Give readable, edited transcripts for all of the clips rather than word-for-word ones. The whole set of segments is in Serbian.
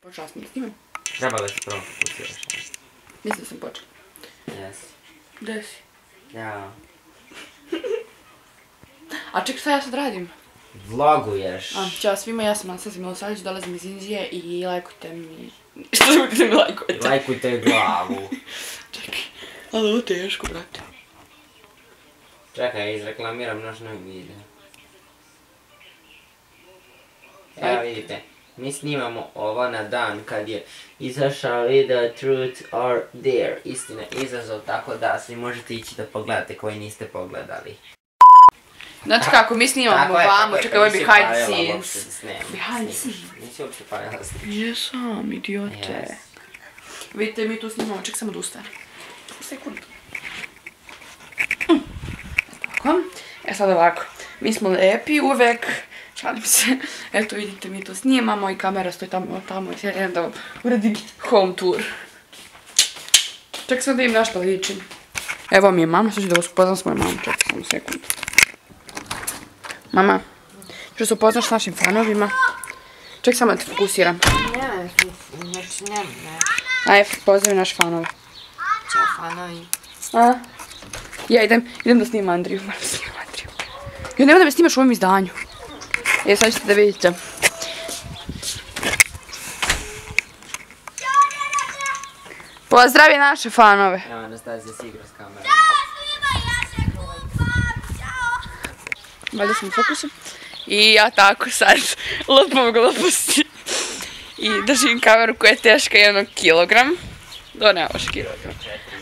Počela sam da snimam. Trebalo si prvo fokusiraš. Mislim da sam počela. Jesi. Gde si? Ja. A čekaj, šta ja sad radim? Vloguješ. Ćao svima, ja sam Anastasia Milosavljević, dolazim iz Indije i lajkujte mi... Šta budete mi lajkujete? Lajkujte glavu. Čekaj, ali ovo teško, brate. Čekaj, izreklamiram naš novi video. Evo vidite, mi snimamo ovo na dan kad je izašao video Truth or Dare, istina izazov, tako da svi možete ići da pogledate koji niste pogledali. Znači kako, mi snimamo vamo, čekaj, ovo je behind the scenes. Behind the scenes? Nisi uopšte paljala snimak. Jesam, idiote. Vidite, mi tu snimamo, ček samo da ustane. Sekund. Tako, sad ovako, mi smo lepi uvek, šalim se, eto vidite mi to snimamo i kamera stoji tamo i sad idem da vam uradim home tour. Ček sad da im nešto ličim. Evo mi je mama, sad ću da vas upoznam s mojom mamom, čekaj samo sekund. Mama, ću se upoznaš s našim fanovima. Ček samo da te fokusiram. Ne, znači ne. Ajde, pozdravi naše fanove. Ćao fanovi. A? Ja idem da snimam Andriju, moram da snimam Andriju. Ja nemoj da me snimaš u ovom izdanju. Sad ćete da vidite. Pozdravi naše fanove. Evo, Anastasia si igra s kamerom. Valjda sam u fokusu. I ja tako sad lupam gluposti. I držim kameru koja je teška 1 kilogram. Do nema baš kilogram.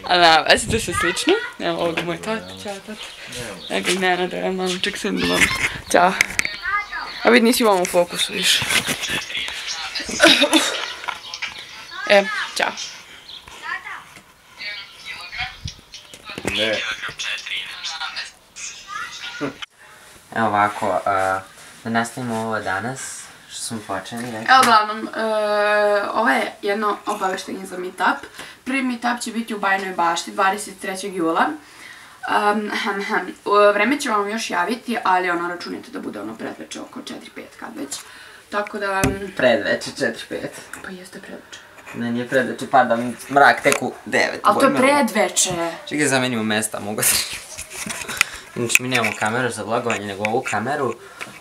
Ali nema vezi, to se slično. Evo ovdje moj tata, ćao tata. Evo ga i Nenada, evo malo, ček sam da vam. Ćao. A vidi nisi u ovom fokusu više. Ćao. Ne. Evo ovako, da nastavimo ovo danas, što smo počeli reći. Evo uglavnom, ovo je jedno obaveštenje za meetup. Prvi meetup će biti u Bajinoj Bašti 23. jula. Vreme će vam još javiti, ali računajte da bude predveče oko 4-5 kad već. Tako da... Predveče 4-5. Pa jeste predveče. Ne, nije predveče, pada mrak tek u 9. Ali to je predveče. Čekaj, zamenimo mesta, mogu se... Znači, mi nemamo kameru za vlogovanje, nego ovu kameru.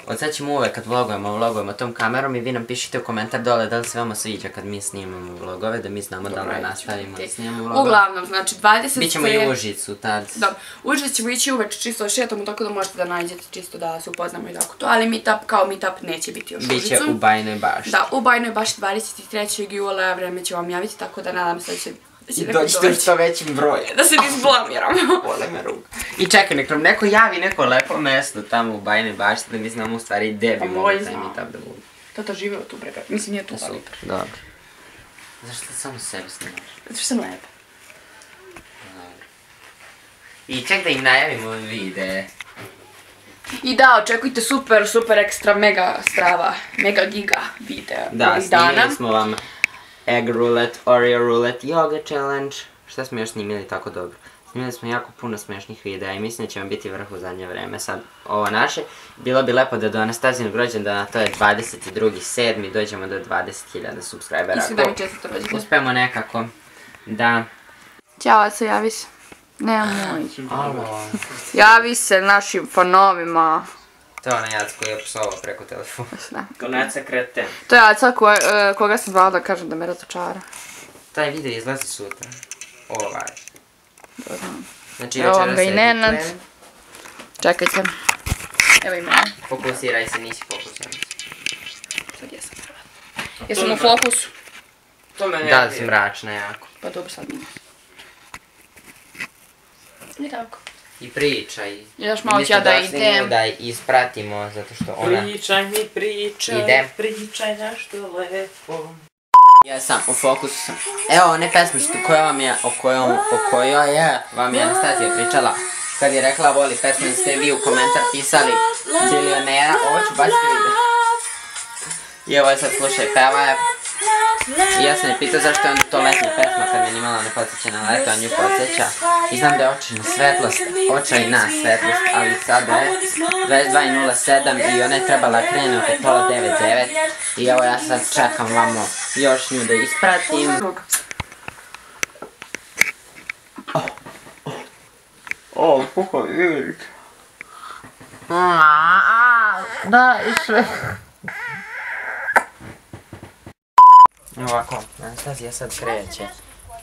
Od sad ćemo uvek kad vlogujemo tom kamerom i vi nam pišite u komentar dole da li se vama sviđa kad mi snimamo vlogove, da mi znamo da li nastavimo da snimamo vlogove. Uglavnom, znači 20... Bićemo i u Užicu tad. Dobro, u Užicu ćemo ići uveč čisto šetamo, tako da možete da nađete čisto da se upoznamo i tako to, ali meetup kao meetup neće biti još u Užicu. Biće u Bajinoj Bašti. Da, u Bajinoj Bašti 23. jula, vreme će vam javiti, tako da nadam se da će... I dođite u što većim brojem. Da se ne izblamiramo. Bole me ruka. I čekaj, nek nam neko javi neko lepo mesto tamo u Bajinoj Bašti da mi znamo u stvari gde bi mogli taj meetup da bude. Tata živeo tu brega, mislim nije tu ali. Dobro. Zašto ti samo sebe snimaš? Zato što sam lepa. I ček da im najavimo videe. I da, očekujte super ekstra mega strava, mega giga videa. Da, snimili smo vam Egg Roulette, Oreo Roulette, Yoga Challenge. Šta smo još snimili tako dobro? Snimili smo jako puno smiješnih videa i mislim da će vam biti vrh u zadnje vreme. Sad, ovo naše, bilo bi lepo da do Anastasijinog rođendana, to je 22.7. dođemo do 20.000 subscribera. Isto da mi 4. rođendan. Uspemo nekako da... Ćao, Aco, javi se. Nemoj. Alo. Javi se našim fanovima. To je onaj jac koji je psovao preko telefona. Konaca kreten. To je Aco koga sam zvala da kažem da me razočara. Taj video izlazi sutra. Ovaj. Znači Evo vam večera ga i se Nenad. editujem. Čekajte. Evo i mene. Fokusiraj se, nisi fokusiran. Sad jesam prva. Jesam u fokusu. Da, si mračna jako. Pa dobro, sad mi. I tako. I pričaj. Još malo ću ja da idem. Da ispratimo, zato što ona... Pričaj nešto lepo. Ja sam, u fokusu sam. Evo one pesme o kojoj je vam je Anastasia pričala. Kad je rekla voli pesme, ste vi u komentar pisali bilionera, ovo ću baš te vidjeti. I evo je sad slušaj, peva je. ja sam je pitao zašto je onda to letnja pesma kad me nimalo ne podsjeća na leto, a nju podsjeća. I znam da je očajna svetlost, očajna svetlost, ali sada je 22:07 i ona je trebala krenu oko pola 9:09. I evo ja sad čekam vamo još nju da ispratim. Kako vidite? Da, sve. Ovako, Anastazija sad kreće.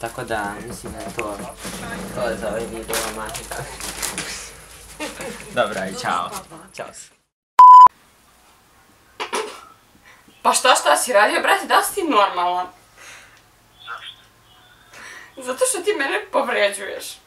Tako da, mislim da je to je za ovaj video, matika. Dobra, i čao. Ćao se. Pa šta si radio, brate, da li si ti normalan? Zašto? Zato što ti mene povređuješ.